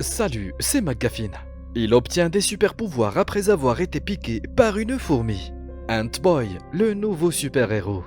Salut, c'est McGuffin. Il obtient des super pouvoirs après avoir été piqué par une fourmi. Ant-Boy, le nouveau super-héros.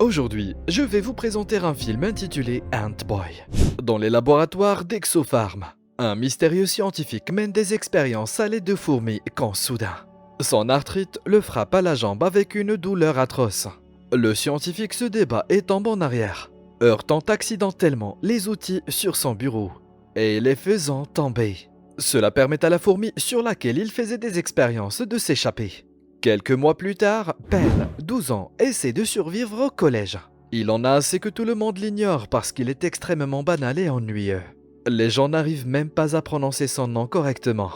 Aujourd'hui, je vais vous présenter un film intitulé Ant-Boy. Dans les laboratoires d'Exopharm, un mystérieux scientifique mène des expériences à l'aide de fourmis quand soudain, son arthrite le frappe à la jambe avec une douleur atroce. Le scientifique se débat et tombe en arrière, heurtant accidentellement les outils sur son bureau et les faisant tomber. Cela permet à la fourmi sur laquelle il faisait des expériences de s'échapper. Quelques mois plus tard, Pell, 12 ans, essaie de survivre au collège. Il en a assez que tout le monde l'ignore parce qu'il est extrêmement banal et ennuyeux. Les gens n'arrivent même pas à prononcer son nom correctement.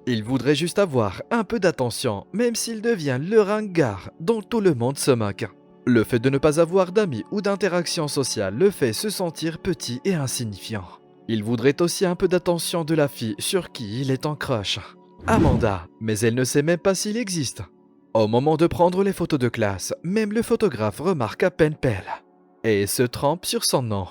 Il voudrait juste avoir un peu d'attention, même s'il devient le ringard dont tout le monde se moque. Le fait de ne pas avoir d'amis ou d'interaction sociale le fait se sentir petit et insignifiant. Il voudrait aussi un peu d'attention de la fille sur qui il est en crush, Amanda, mais elle ne sait même pas s'il existe. Au moment de prendre les photos de classe, même le photographe remarque à peine Pell et se trompe sur son nom.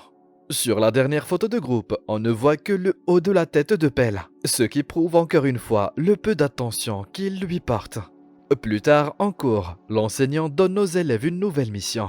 Sur la dernière photo de groupe, on ne voit que le haut de la tête de Pell, ce qui prouve encore une fois le peu d'attention qu'il lui porte. Plus tard en cours, l'enseignant donne aux élèves une nouvelle mission.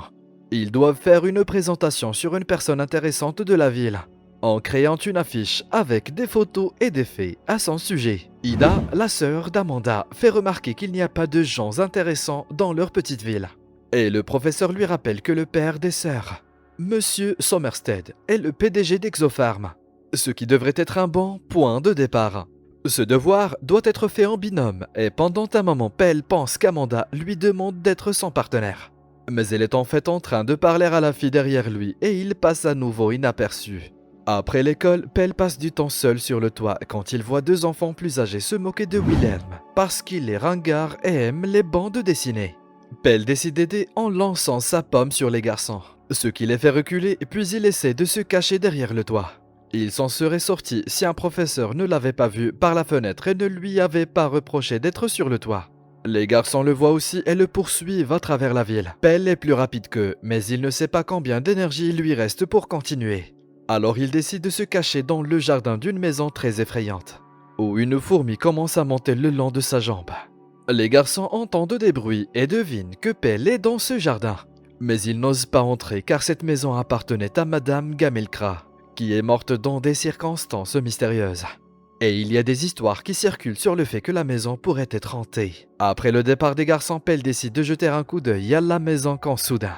Ils doivent faire une présentation sur une personne intéressante de la ville, en créant une affiche avec des photos et des faits à son sujet. Ida, la sœur d'Amanda, fait remarquer qu'il n'y a pas de gens intéressants dans leur petite ville. Et le professeur lui rappelle que le père des sœurs, Monsieur Sommerstead, est le PDG d'Exopharm, ce qui devrait être un bon point de départ. Ce devoir doit être fait en binôme et pendant un moment, Pell pense qu'Amanda lui demande d'être son partenaire. Mais elle est en fait en train de parler à la fille derrière lui et il passe à nouveau inaperçu. Après l'école, Pell passe du temps seul sur le toit quand il voit deux enfants plus âgés se moquer de Wilhelm parce qu'il est ringard et aime les bandes dessinées. Pell décide d'aider en lançant sa pomme sur les garçons, ce qui les fait reculer puis il essaie de se cacher derrière le toit. Il s'en serait sorti si un professeur ne l'avait pas vu par la fenêtre et ne lui avait pas reproché d'être sur le toit. Les garçons le voient aussi et le poursuivent à travers la ville. Pell est plus rapide qu'eux, mais il ne sait pas combien d'énergie il lui reste pour continuer. Alors il décide de se cacher dans le jardin d'une maison très effrayante, où une fourmi commence à monter le long de sa jambe. Les garçons entendent des bruits et devinent que Pell est dans ce jardin. Mais ils n'osent pas entrer car cette maison appartenait à Madame Gamelkra, qui est morte dans des circonstances mystérieuses. Et il y a des histoires qui circulent sur le fait que la maison pourrait être hantée. Après le départ des garçons, Pell décide de jeter un coup d'œil à la maison quand soudain,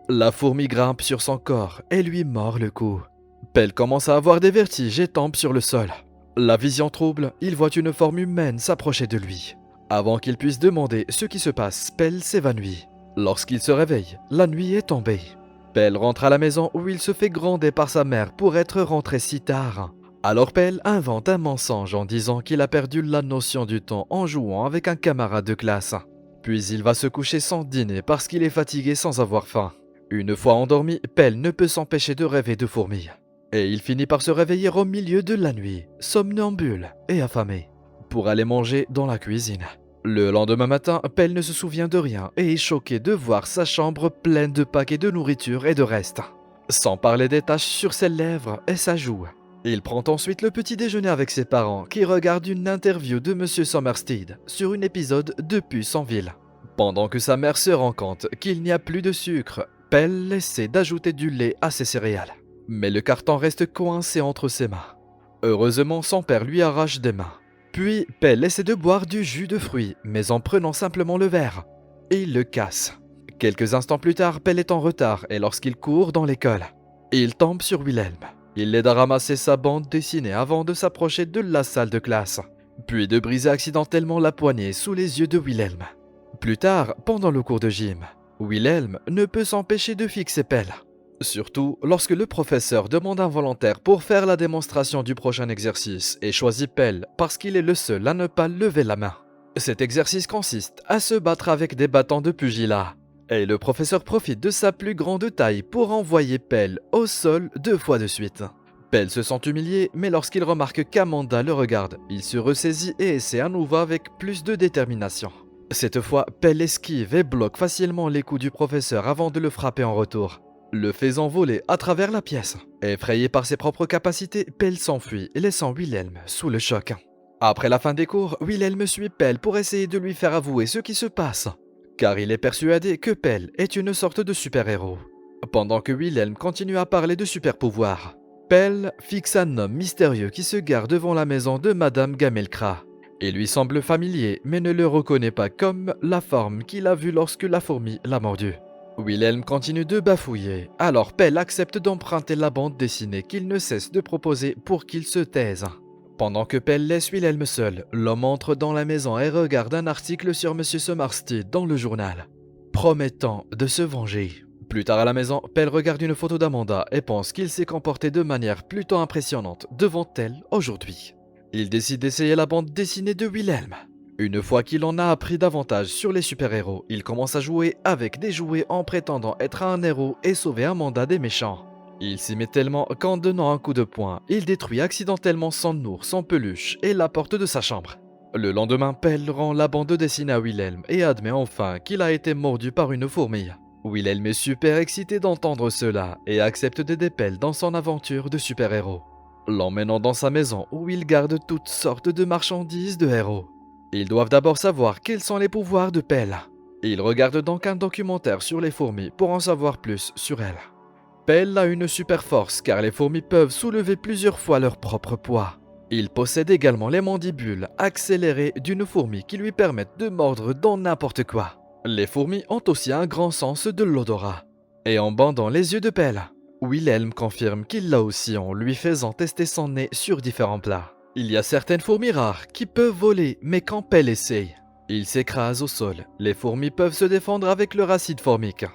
la fourmi grimpe sur son corps et lui mord le cou. Pell commence à avoir des vertiges et tombe sur le sol. La vision trouble, il voit une forme humaine s'approcher de lui. Avant qu'il puisse demander ce qui se passe, Pell s'évanouit. Lorsqu'il se réveille, la nuit est tombée. Pell rentre à la maison où il se fait gronder par sa mère pour être rentré si tard. Alors Pell invente un mensonge en disant qu'il a perdu la notion du temps en jouant avec un camarade de classe. Puis il va se coucher sans dîner parce qu'il est fatigué sans avoir faim. Une fois endormi, Pell ne peut s'empêcher de rêver de fourmis. Et il finit par se réveiller au milieu de la nuit, somnambule et affamé, pour aller manger dans la cuisine. Le lendemain matin, Pell ne se souvient de rien et est choqué de voir sa chambre pleine de paquets de nourriture et de restes, sans parler des taches sur ses lèvres et sa joue. Il prend ensuite le petit déjeuner avec ses parents qui regardent une interview de Monsieur Sommerstead sur un épisode de Puce en ville. Pendant que sa mère se rend compte qu'il n'y a plus de sucre, Pell essaie d'ajouter du lait à ses céréales. Mais le carton reste coincé entre ses mains. Heureusement, son père lui arrache des mains. Puis, Pell essaie de boire du jus de fruits, mais en prenant simplement le verre. Et il le casse. Quelques instants plus tard, Pell est en retard et lorsqu'il court dans l'école, il tombe sur Wilhelm. Il l'aide à ramasser sa bande dessinée avant de s'approcher de la salle de classe, puis de briser accidentellement la poignée sous les yeux de Wilhelm. Plus tard, pendant le cours de gym, Wilhelm ne peut s'empêcher de fixer Pell. Surtout lorsque le professeur demande un volontaire pour faire la démonstration du prochain exercice et choisit Pell parce qu'il est le seul à ne pas lever la main. Cet exercice consiste à se battre avec des bâtons de pugilat. Et le professeur profite de sa plus grande taille pour envoyer Pell au sol 2 fois de suite. Pell se sent humilié, mais lorsqu'il remarque qu'Amanda le regarde, il se ressaisit et essaie à nouveau avec plus de détermination. Cette fois, Pell esquive et bloque facilement les coups du professeur avant de le frapper en retour. le faisant voler à travers la pièce. Effrayé par ses propres capacités, Pell s'enfuit, laissant Wilhelm sous le choc. Après la fin des cours, Wilhelm suit Pell pour essayer de lui faire avouer ce qui se passe, car il est persuadé que Pell est une sorte de super-héros. Pendant que Wilhelm continue à parler de super-pouvoirs, Pell fixe un homme mystérieux qui se gare devant la maison de Madame Gamelkra. Il lui semble familier, mais ne le reconnaît pas comme la forme qu'il a vue lorsque la fourmi l'a mordu. Wilhelm continue de bafouiller, alors Pell accepte d'emprunter la bande dessinée qu'il ne cesse de proposer pour qu'il se taise. Pendant que Pell laisse Wilhelm seul, l'homme entre dans la maison et regarde un article sur Monsieur Summerstead dans le journal, promettant de se venger. Plus tard à la maison, Pell regarde une photo d'Amanda et pense qu'il s'est comporté de manière plutôt impressionnante devant elle aujourd'hui. Il décide d'essayer la bande dessinée de Wilhelm. Une fois qu'il en a appris davantage sur les super-héros, il commence à jouer avec des jouets en prétendant être un héros et sauver Amanda des méchants. Il s'y met tellement qu'en donnant un coup de poing, il détruit accidentellement son ours en peluche et la porte de sa chambre. Le lendemain, Pell rend la bande dessinée à Wilhelm et admet enfin qu'il a été mordu par une fourmi. Wilhelm est super excité d'entendre cela et accepte d'aider Pell dans son aventure de super-héros, l'emmenant dans sa maison où il garde toutes sortes de marchandises de héros. Ils doivent d'abord savoir quels sont les pouvoirs de Pell. Ils regardent donc un documentaire sur les fourmis pour en savoir plus sur elles. Pell a une super force car les fourmis peuvent soulever plusieurs fois leur propre poids. Il possède également les mandibules accélérées d'une fourmi qui lui permettent de mordre dans n'importe quoi. Les fourmis ont aussi un grand sens de l'odorat. Et en bandant les yeux de Pell, Wilhelm confirme qu'il l'a aussi en lui faisant tester son nez sur différents plats. Il y a certaines fourmis rares qui peuvent voler, mais quand Pell essaye, il s'écrase au sol. Les fourmis peuvent se défendre avec leur acide formique.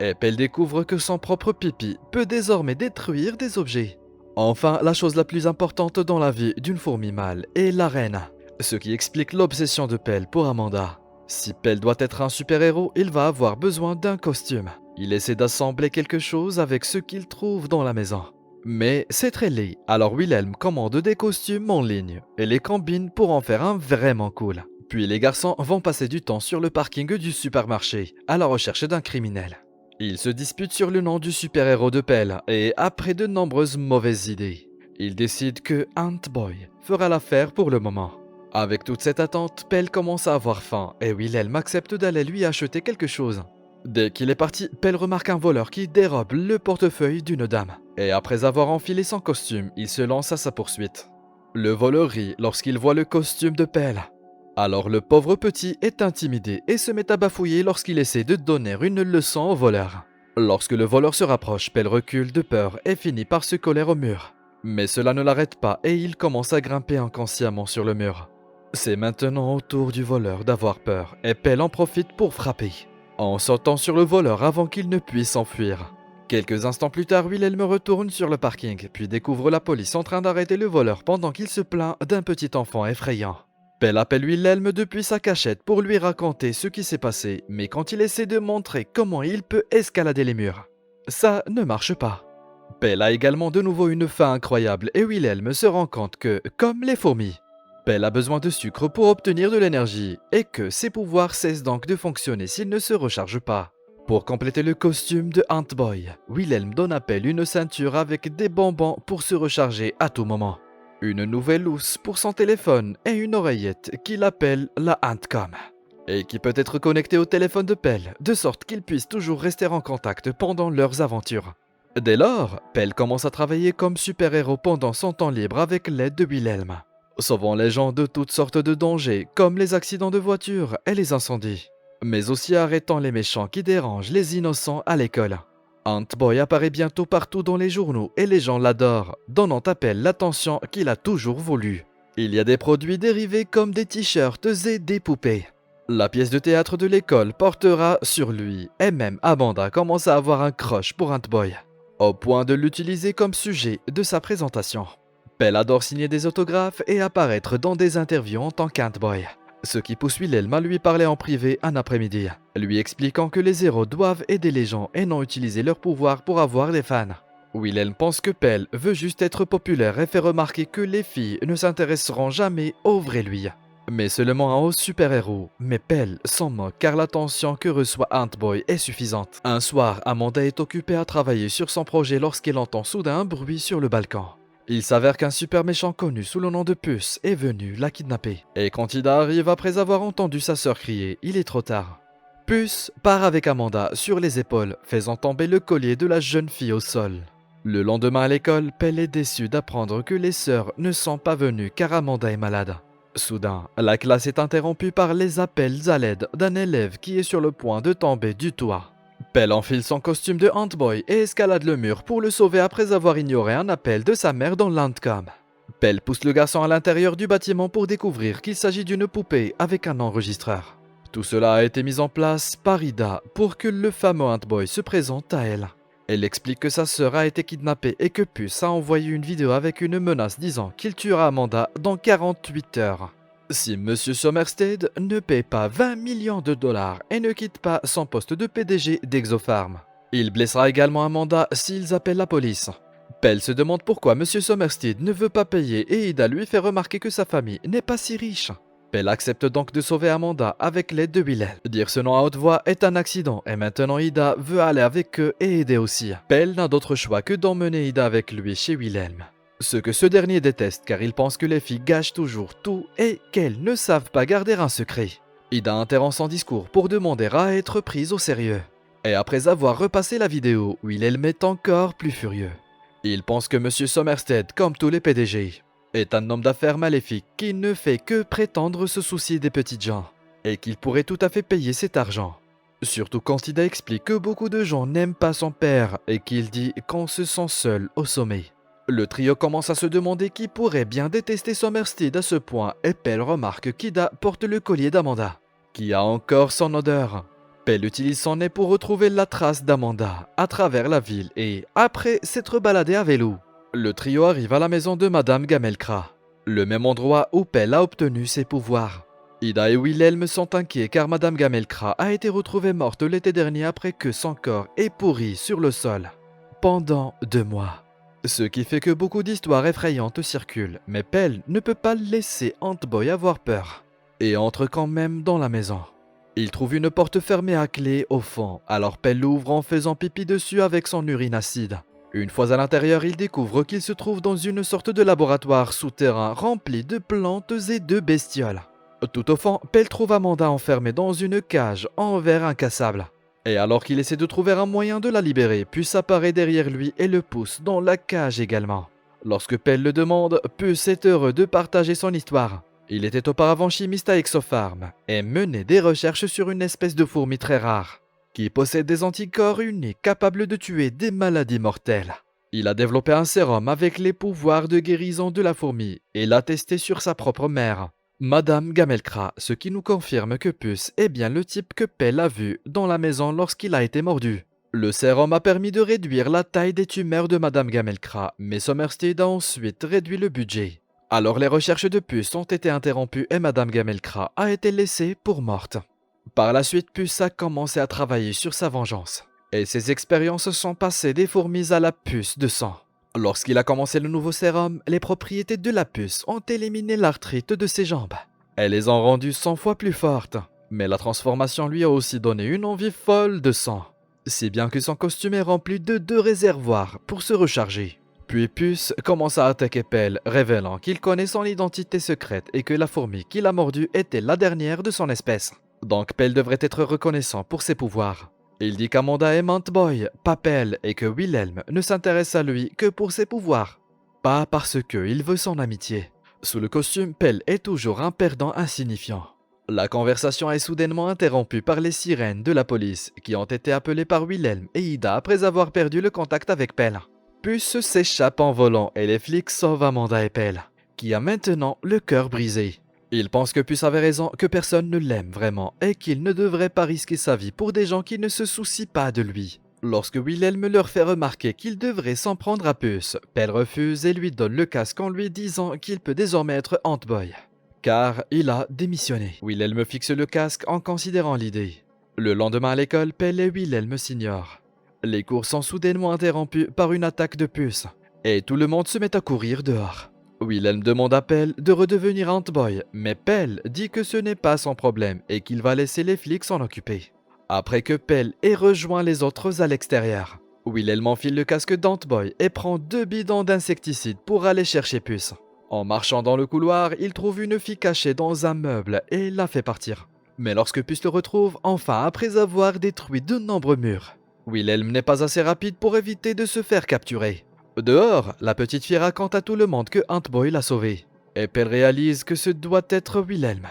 Et Pell découvre que son propre pipi peut désormais détruire des objets. Enfin, la chose la plus importante dans la vie d'une fourmi mâle est la reine, ce qui explique l'obsession de Pell pour Amanda. Si Pell doit être un super-héros, il va avoir besoin d'un costume. Il essaie d'assembler quelque chose avec ce qu'il trouve dans la maison. Mais c'est très laid, alors Wilhelm commande des costumes en ligne et les combine pour en faire un vraiment cool. Puis les garçons vont passer du temps sur le parking du supermarché à la recherche d'un criminel. Ils se disputent sur le nom du super-héros de Pell et après de nombreuses mauvaises idées, ils décident que Ant-Boy fera l'affaire pour le moment. Avec toute cette attente, Pell commence à avoir faim et Wilhelm accepte d'aller lui acheter quelque chose. Dès qu'il est parti, Pell remarque un voleur qui dérobe le portefeuille d'une dame. Et après avoir enfilé son costume, il se lance à sa poursuite. Le voleur rit lorsqu'il voit le costume de Pell. Alors le pauvre petit est intimidé et se met à bafouiller lorsqu'il essaie de donner une leçon au voleur. Lorsque le voleur se rapproche, Pell recule de peur et finit par se coller au mur. Mais cela ne l'arrête pas et il commence à grimper inconsciemment sur le mur. C'est maintenant au tour du voleur d'avoir peur et Pell en profite pour frapper, en sautant sur le voleur avant qu'il ne puisse s'enfuir. Quelques instants plus tard, Wilhelm retourne sur le parking, puis découvre la police en train d'arrêter le voleur pendant qu'il se plaint d'un petit enfant effrayant. Pell appelle Wilhelm depuis sa cachette pour lui raconter ce qui s'est passé, mais quand il essaie de montrer comment il peut escalader les murs, ça ne marche pas. Pell a également de nouveau une faim incroyable et Wilhelm se rend compte que, comme les fourmis, Pell a besoin de sucre pour obtenir de l'énergie et que ses pouvoirs cessent donc de fonctionner s'il ne se recharge pas. Pour compléter le costume de Ant-Boy, Wilhelm donne à Pell une ceinture avec des bonbons pour se recharger à tout moment, une nouvelle housse pour son téléphone et une oreillette qu'il appelle la Antcom, et qui peut être connectée au téléphone de Pell, de sorte qu'ils puissent toujours rester en contact pendant leurs aventures. Dès lors, Pell commence à travailler comme super-héros pendant son temps libre avec l'aide de Wilhelm, sauvant les gens de toutes sortes de dangers, comme les accidents de voiture et les incendies, mais aussi arrêtant les méchants qui dérangent les innocents à l'école. Ant-Boy apparaît bientôt partout dans les journaux et les gens l'adorent, donnant à Pell l'attention qu'il a toujours voulu. Il y a des produits dérivés comme des t-shirts et des poupées. La pièce de théâtre de l'école portera sur lui, et même Amanda commence à avoir un crush pour Ant-Boy, au point de l'utiliser comme sujet de sa présentation. Pell adore signer des autographes et apparaître dans des interviews en tant qu'Ant-Boy, ce qui pousse Wilhelm à lui parler en privé un après-midi, lui expliquant que les héros doivent aider les gens et non utiliser leur pouvoir pour avoir des fans. Wilhelm pense que Pell veut juste être populaire et fait remarquer que les filles ne s'intéresseront jamais au vrai lui. mais seulement un haut super-héros. Mais Pell s'en moque car l'attention que reçoit Ant-Boy est suffisante. Un soir, Amanda est occupée à travailler sur son projet lorsqu'elle entend soudain un bruit sur le balcon. Il s'avère qu'un super méchant connu sous le nom de Puce est venu la kidnapper. Et quand Ida arrive après avoir entendu sa sœur crier, il est trop tard. Puce part avec Amanda sur les épaules, faisant tomber le collier de la jeune fille au sol. Le lendemain à l'école, Pell est déçu d'apprendre que les sœurs ne sont pas venues car Amanda est malade. Soudain, la classe est interrompue par les appels à l'aide d'un élève qui est sur le point de tomber du toit. Pell enfile son costume de Ant-Boy et escalade le mur pour le sauver après avoir ignoré un appel de sa mère dans l'Antcom. Pell pousse le garçon à l'intérieur du bâtiment pour découvrir qu'il s'agit d'une poupée avec un enregistreur. Tout cela a été mis en place par Ida pour que le fameux Ant-Boy se présente à elle. Elle explique que sa sœur a été kidnappée et que Puce a envoyé une vidéo avec une menace disant qu'il tuera Amanda dans 48 heures. Si Monsieur Sommerstead ne paie pas 20 millions de dollars et ne quitte pas son poste de PDG d'Exopharm. Il blessera également Amanda s'ils appellent la police. Pell se demande pourquoi Monsieur Sommerstead ne veut pas payer et Ida lui fait remarquer que sa famille n'est pas si riche. Pell accepte donc de sauver Amanda avec l'aide de Wilhelm. Dire ce nom à haute voix est un accident et maintenant Ida veut aller avec eux et aider aussi. Pell n'a d'autre choix que d'emmener Ida avec lui chez Wilhelm. Ce que ce dernier déteste car il pense que les filles gâchent toujours tout et qu'elles ne savent pas garder un secret. Ida interrompt son discours pour demander à être prise au sérieux. Et après avoir repassé la vidéo, Wilhelm est encore plus furieux. Il pense que Monsieur Sommerstead, comme tous les PDG, est un homme d'affaires maléfique qui ne fait que prétendre se soucier des petites gens et qu'il pourrait tout à fait payer cet argent. Surtout quand Ida explique que beaucoup de gens n'aiment pas son père et qu'il dit qu'on se sent seul au sommet. Le trio commence à se demander qui pourrait bien détester Sommerstead à ce point et Pell remarque qu'Ida porte le collier d'Amanda, qui a encore son odeur. Pell utilise son nez pour retrouver la trace d'Amanda à travers la ville et, après s'être baladé à vélo, le trio arrive à la maison de Madame Gamelkra, le même endroit où Pell a obtenu ses pouvoirs. Ida et Wilhelm sont inquiets car Madame Gamelkra a été retrouvée morte l'été dernier après que son corps est pourri sur le sol, pendant 2 mois. Ce qui fait que beaucoup d'histoires effrayantes circulent, mais Pell ne peut pas laisser Ant-Boy avoir peur, et entre quand même dans la maison. Il trouve une porte fermée à clé au fond, alors Pell l'ouvre en faisant pipi dessus avec son urine acide. Une fois à l'intérieur, il découvre qu'il se trouve dans une sorte de laboratoire souterrain rempli de plantes et de bestioles. Tout au fond, Pell trouve Amanda enfermée dans une cage en verre incassable. Et alors qu'il essaie de trouver un moyen de la libérer, Puce apparaît derrière lui et le pousse dans la cage également. Lorsque Pell le demande, Puce est heureux de partager son histoire. Il était auparavant chimiste à Exopharm et menait des recherches sur une espèce de fourmi très rare, qui possède des anticorps uniques capables de tuer des maladies mortelles. Il a développé un sérum avec les pouvoirs de guérison de la fourmi et l'a testé sur sa propre mère, Madame Gamelkra, ce qui nous confirme que Puce est bien le type que Pell a vu dans la maison lorsqu'il a été mordu. Le sérum a permis de réduire la taille des tumeurs de Madame Gamelkra, mais Sommerstead a ensuite réduit le budget. Alors les recherches de Puce ont été interrompues et Madame Gamelkra a été laissée pour morte. Par la suite, Puce a commencé à travailler sur sa vengeance, et ses expériences sont passées des fourmis à la puce de sang. Lorsqu'il a commencé le nouveau sérum, les propriétés de la puce ont éliminé l'arthrite de ses jambes. Elles les ont rendues 100 fois plus fortes, mais la transformation lui a aussi donné une envie folle de sang, si bien que son costume est rempli de 2 réservoirs pour se recharger. Puis Puce commence à attaquer Pell, révélant qu'il connaît son identité secrète et que la fourmi qui l'a mordu était la dernière de son espèce. Donc Pell devrait être reconnaissant pour ses pouvoirs. Il dit qu'Amanda aime Ant-Boy, pas Pell, et que Wilhelm ne s'intéresse à lui que pour ses pouvoirs, pas parce qu'il veut son amitié. Sous le costume, Pell est toujours un perdant insignifiant. La conversation est soudainement interrompue par les sirènes de la police, qui ont été appelées par Wilhelm et Ida après avoir perdu le contact avec Pell. Puce s'échappe en volant et les flics sauvent Amanda et Pell, qui a maintenant le cœur brisé. Il pense que Puce avait raison, que personne ne l'aime vraiment et qu'il ne devrait pas risquer sa vie pour des gens qui ne se soucient pas de lui. Lorsque Wilhelm leur fait remarquer qu'il devrait s'en prendre à Puce, Pell refuse et lui donne le casque en lui disant qu'il peut désormais être Ant-Boy, car il a démissionné. Wilhelm fixe le casque en considérant l'idée. Le lendemain à l'école, Pell et Wilhelm s'ignorent. Les cours sont soudainement interrompus par une attaque de Puce et tout le monde se met à courir dehors. Wilhelm demande à Pell de redevenir Ant-Boy, mais Pell dit que ce n'est pas son problème et qu'il va laisser les flics s'en occuper. Après que Pell ait rejoint les autres à l'extérieur, Wilhelm enfile le casque d'Ant-Boy et prend 2 bidons d'insecticide pour aller chercher Puce. En marchant dans le couloir, il trouve une fille cachée dans un meuble et la fait partir. Mais lorsque Puce le retrouve, enfin après avoir détruit de nombreux murs, Wilhelm n'est pas assez rapide pour éviter de se faire capturer. Dehors, la petite fille raconte à tout le monde que Ant-Boy l'a sauvée. Et Pell réalise que ce doit être Wilhelm.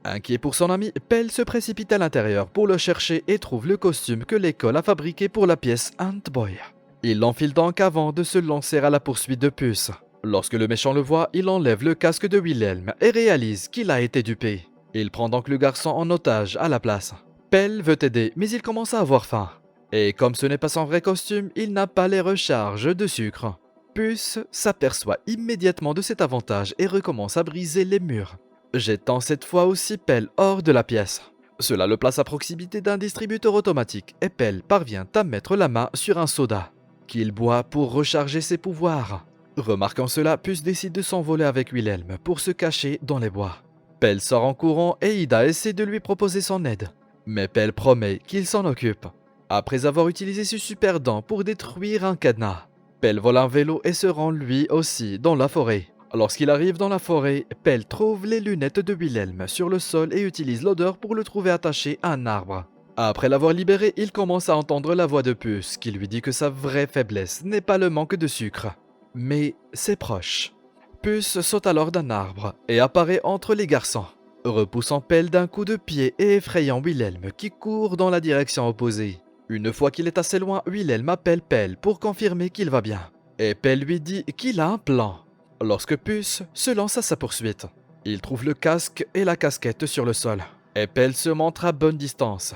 Inquiet pour son ami, Pell se précipite à l'intérieur pour le chercher et trouve le costume que l'école a fabriqué pour la pièce Ant-Boy. Il l'enfile donc avant de se lancer à la poursuite de Puce. Lorsque le méchant le voit, il enlève le casque de Wilhelm et réalise qu'il a été dupé. Il prend donc le garçon en otage à la place. Pell veut aider, mais il commence à avoir faim. Et comme ce n'est pas son vrai costume, il n'a pas les recharges de sucre. Puce s'aperçoit immédiatement de cet avantage et recommence à briser les murs, jetant cette fois aussi Pell hors de la pièce. Cela le place à proximité d'un distributeur automatique et Pell parvient à mettre la main sur un soda, qu'il boit pour recharger ses pouvoirs. Remarquant cela, Puce décide de s'envoler avec Wilhelm pour se cacher dans les bois. Pell sort en courant et Ida essaie de lui proposer son aide, mais Pell promet qu'il s'en occupe. Après avoir utilisé ses super dents pour détruire un cadenas, Pell vole un vélo et se rend lui aussi dans la forêt. Lorsqu'il arrive dans la forêt, Pell trouve les lunettes de Wilhelm sur le sol et utilise l'odeur pour le trouver attaché à un arbre. Après l'avoir libéré, il commence à entendre la voix de Puce qui lui dit que sa vraie faiblesse n'est pas le manque de sucre, mais ses proches. Puce saute alors d'un arbre et apparaît entre les garçons, repoussant Pell d'un coup de pied et effrayant Wilhelm qui court dans la direction opposée. Une fois qu'il est assez loin, Wilhelm appelle Pell pour confirmer qu'il va bien. Et Pell lui dit qu'il a un plan. Lorsque Puce se lance à sa poursuite, il trouve le casque et la casquette sur le sol. Et Pell se montre à bonne distance.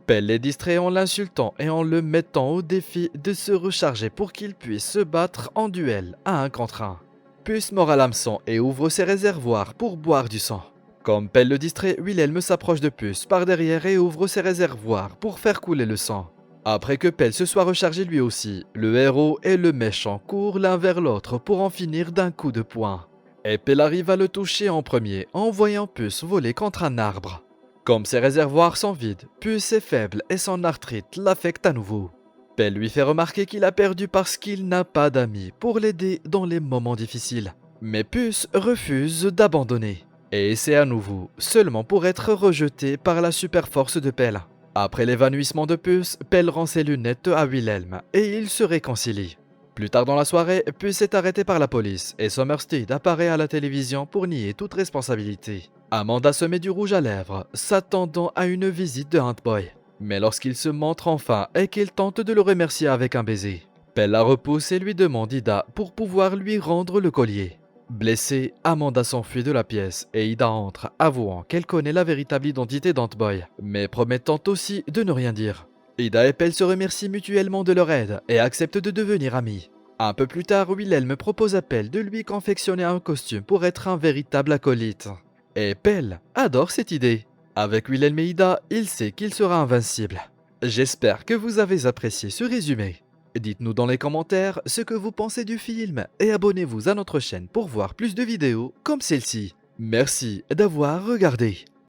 Pell les distrait en l'insultant et en le mettant au défi de se recharger pour qu'il puisse se battre en duel à 1 contre 1. Puce mord à l'hameçon et ouvre ses réservoirs pour boire du sang. Comme Pell le distrait, Wilhelm s'approche de Puce par derrière et ouvre ses réservoirs pour faire couler le sang. Après que Pell se soit rechargé lui aussi, le héros et le méchant courent l'un vers l'autre pour en finir d'un coup de poing. Et Pell arrive à le toucher en premier en voyant Puce voler contre un arbre. Comme ses réservoirs sont vides, Puce est faible et son arthrite l'affecte à nouveau. Pell lui fait remarquer qu'il a perdu parce qu'il n'a pas d'amis pour l'aider dans les moments difficiles. Mais Puce refuse d'abandonner et essaie à nouveau, seulement pour être rejeté par la super force de Pell. Après l'évanouissement de Puce, Pell rend ses lunettes à Wilhelm et ils se réconcilient. Plus tard dans la soirée, Puce est arrêté par la police et Sommerstead apparaît à la télévision pour nier toute responsabilité. Amanda se met du rouge à lèvres, s'attendant à une visite de Ant-Boy. Mais lorsqu'il se montre enfin et qu'il tente de le remercier avec un baiser, Pell la repousse et lui demande Ida pour pouvoir lui rendre le collier. Blessée, Amanda s'enfuit de la pièce et Ida entre, avouant qu'elle connaît la véritable identité d'Ant-Boy, mais promettant aussi de ne rien dire. Ida et Pell se remercient mutuellement de leur aide et acceptent de devenir amis. Un peu plus tard, Wilhelm propose à Pell de lui confectionner un costume pour être un véritable acolyte. Et Pell adore cette idée. Avec Wilhelm et Ida, il sait qu'il sera invincible. J'espère que vous avez apprécié ce résumé. Dites-nous dans les commentaires ce que vous pensez du film et abonnez-vous à notre chaîne pour voir plus de vidéos comme celle-ci. Merci d'avoir regardé.